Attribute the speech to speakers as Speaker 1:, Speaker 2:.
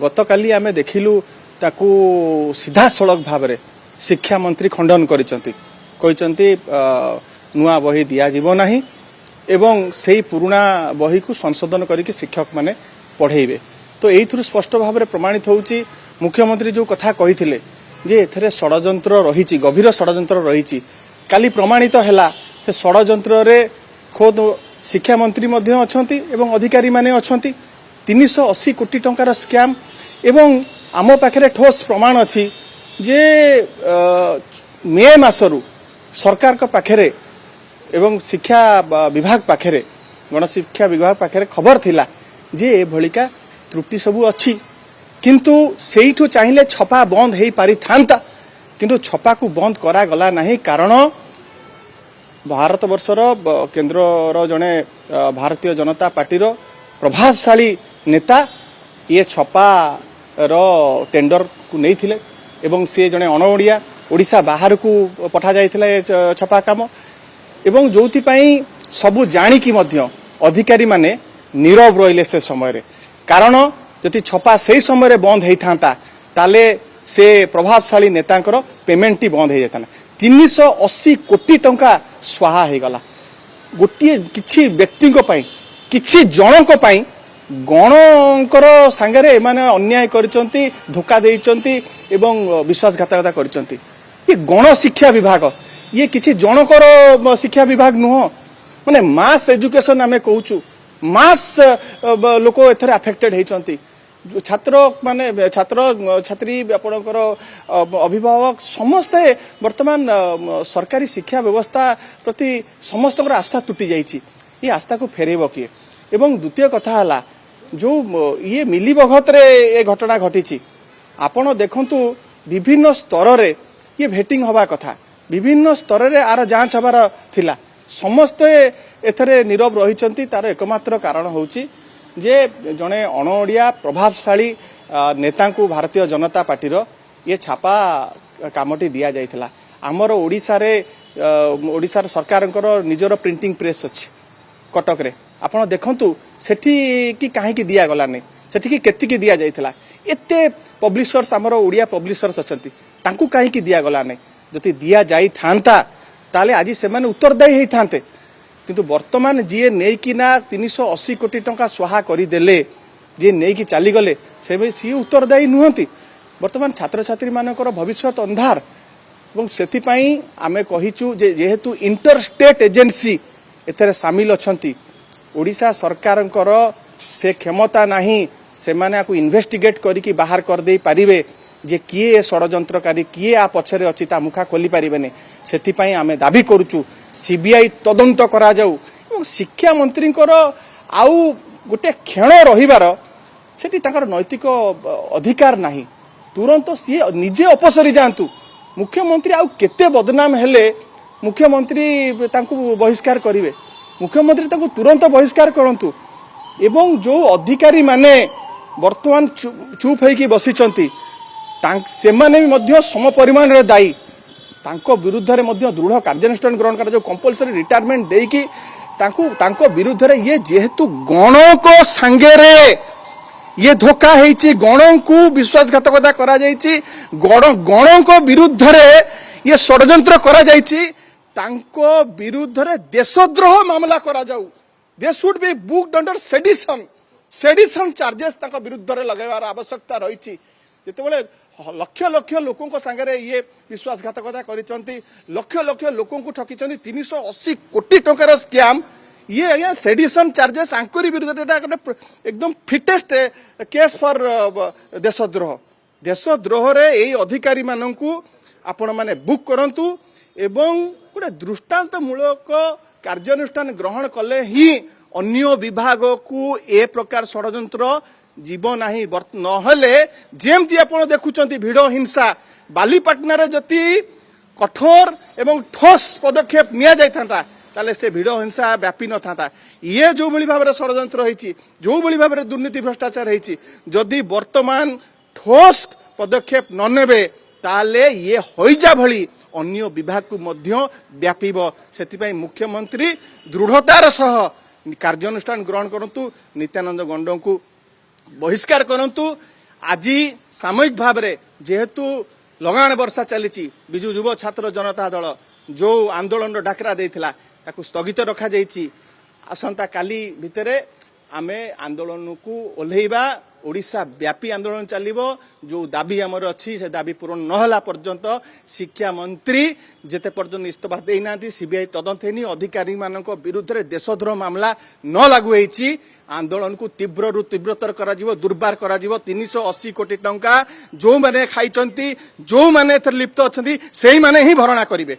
Speaker 1: गतकाली आम देखिलु ताकू सीधा सड़क भाव में शिक्षा मंत्री खंडन करिसेंती नुआ बही दिया जीवो नाही एवं से पुराना बही को संशोधन करके शिक्षक माने पढ़ेबे। तो यही स्पष्ट भाव में प्रमाणित होउची मुख्यमंत्री जो कथा कही जे एथरे षडयंत्र रही गभीर षडयंत्र रही काली प्रमाणित हैला से षडयंत्र रे खोद शिक्षा मंत्री मध्य अछंती एवं अधिकारी माने अछंती 380 कोटी टंकार स्कैम एवं आम पाखे ठोस प्रमाण अच्छी जे मे मासरू सरकार का पाखे एवं शिक्षा विभाग पाखे गणशिक्षा विभाग पाखे खबर थिला जे ए भलिका त्रुटि सबू अच्छी किंतु सेठू चाहिए छपा बंद हो पारि थांता किंतु छपा को बंद करा गला नहीं कारण भारत वर्षर केंद्र जड़े भारतीय जनता पार्टीर प्रभावशाली नेता ये छपा रो टेंडर को नहीं थिले एवं से जड़े अणओडिया ओडिशा बाहर को पठा जाइथिला छपा काम एवं जोथि पई सबु जानिकी मध्य अधिकारी माने नीरव रहिले से समय रे कारण जदि छपा से समय बंद होता ताले से प्रभावशाली नेतांकर पेमेंट बंद हो जाता 380 कोटी टंका स्वाहा हो गला गोटे किछि व्यक्ति किछि जनक गणकर सांगरे माने अन्याय करिसंती धोखा देइसंती एवं विश्वासघातकता करिसंती ये गण शिक्षा विभाग ये किछि जनकर शिक्षा विभाग नुह माने मास एजुकेशन आमे कहूचु मास लोक एथरे अफेक्टेड होइसंती छात्र माने छात्र छात्री आपणकर अभिभावक समस्ते वर्तमान सरकारी शिक्षा व्यवस्था प्रति समस्त आस्था टूटी जाइए ये आस्था को फेरेब किए एवं द्वितीय कथा है जो ये मिलीभगत रे ये घटना घटी आपण देखंतु विभिन्न स्तर रे ये भेटिंग हवा कथा विभिन्न स्तर रे आर जांच हबार थिला समस्ते एथरे नीरव रही तार एकमात्र कारण होची जे जड़े अणओडिया प्रभावशाली नेता को भारतीय जनता पार्टीर ये छापा कामटी दि जाइथिला आमर ओडिशार सरकार निजर प्रिंटिंग प्रेस अच्छी कटक रे आपण देखंतु सेठी कि काहे कि दिया गला नै सेठी कि केति कि दिया जाइथिला एते पब्लिशर्स आमर ओडिया पब्लिशर्स अछंती तांकू काहे कि दिया गला नै जति दिया जाई थांता ताले आज से माने उत्तरदायी हेई थांते किंतु वर्तमान जी नहीं कि ना 380 कोटी टंका स्वाहा करदेले जी नहीं कि चली गले से सी उत्तरदायी नुहति वर्तमान छात्र छात्री मानकर भविष्य अंधार और से आमे कहिचु जेहेतु इंटर स्टेट एजेंसी एथरे सामिल अछंती ओडिशा सरकार से क्षमता नहीं से माने को इन्वेस्टिगेट करिकी बाहर कर दे पारिबे जे किए षडयंत्रकारी किए आ पछरे अछि ता मुखा खोली पारिबेने सेथिपई आमे दाबी करूचु सीबीआई तदंत करा जाऊ और शिक्षा मंत्री आउ गोटे क्षण रहिबार सेठी ताकर नैतिक अधिकार नाही तुरंत सी निजे अपसरी जांतु मुख्यमंत्री आउ केते बदनाम हेले मुख्यमंत्री तांकु बहिष्कार करिवे मुख्यमंत्री तांकु तुरंत बहिष्कार करंतु एवं जो अधिकारी माने वर्तमान चुप होइकी बसिचंती सेमाने भी सम परिमाण रे दायी तांको विरुद्ध रे दृढ़ कार्यानुष्ठान ग्रहण कर जो कंपलसरी रिटायरमेंट देकी तांको विरुद्ध रे ये जेहेतु गण को संगे रे ये धोखा हेची गण को विश्वासघातकता करा जायची गण को विरुद्ध रे ये षडयंत्र करा जायची तांको विरुद्ध रे देशद्रोह मामला करा जाऊ they should be booked under sedition charges तांको विरुद्ध रे लगाइबार आवश्यकता रही जितेबाला लक्ष लक्ष लोकों सांगे ये विश्वासघातकता करिसंती लक्ष लक्ष लोकों को ठकिसंती 380 कोटी टंकार स्कैम ये आज्ञा सेडिशन चार्जेस आंकरी विरुद्ध एकदम फिटेस्ट केस फॉर देशद्रोह रे यही अधिकारी मानू आपण माने बुक करंतु एवं गोटे दृष्टांतमूलक कार्यानुष्ठान ग्रहण कले ही अन्य विभाग को ए प्रकार षडयंत्र जीव नाही नहले जेमती आपण देखुचंती भिड़ हिंसा बालीपाटना रे जति कठोर एवं ठोस पदक्षेप निया जाय थांता ताले से भिड़ हिंसा व्यापी न थांता ये जो भली भाबरे षडयंत्र होईची जो भली भाबरे दुर्नीति भ्रष्टाचार होईची जदि वर्तमान ठोस पदक्षेप न नेबे ताले ये होईजा भली अन्य विभाग को मध्य व्यापीब सेतिपई मुख्यमंत्री दृढ़तार सह कार्यानुष्ठान ग्रहण करंतु नित्यानंद गंडो को बहिष्कार करंतु आज सामयिक भाव में जेहेतु लगाण वर्षा चली विजु युव छात्र जनता दल जो आंदोलन डाकरा देइथिला ताकू स्थगित रखा जाइछि। आसंता काली भितरे आमे आंदोलन को ओल्हेइबा ओडिशा व्यापी आंदोलन चलिबो। जो दाबी आमर अच्छी से दाबी पूरण नहला पर्यंत शिक्षा मंत्री जेते पर्यंत इस्तफा देना सीबीआई तदंत हेनी अधिकारी मानक विरुद्ध रे देशद्रोह मामला न लागू होईछि आंदोलन को तीव्र रु तीव्रतर करा जिवो दुर्बार करा जिवो। 380 कोटी टंका जो माने खाइचंती जो माने लिप्त अछंती सेही माने ही भरणा करिवे।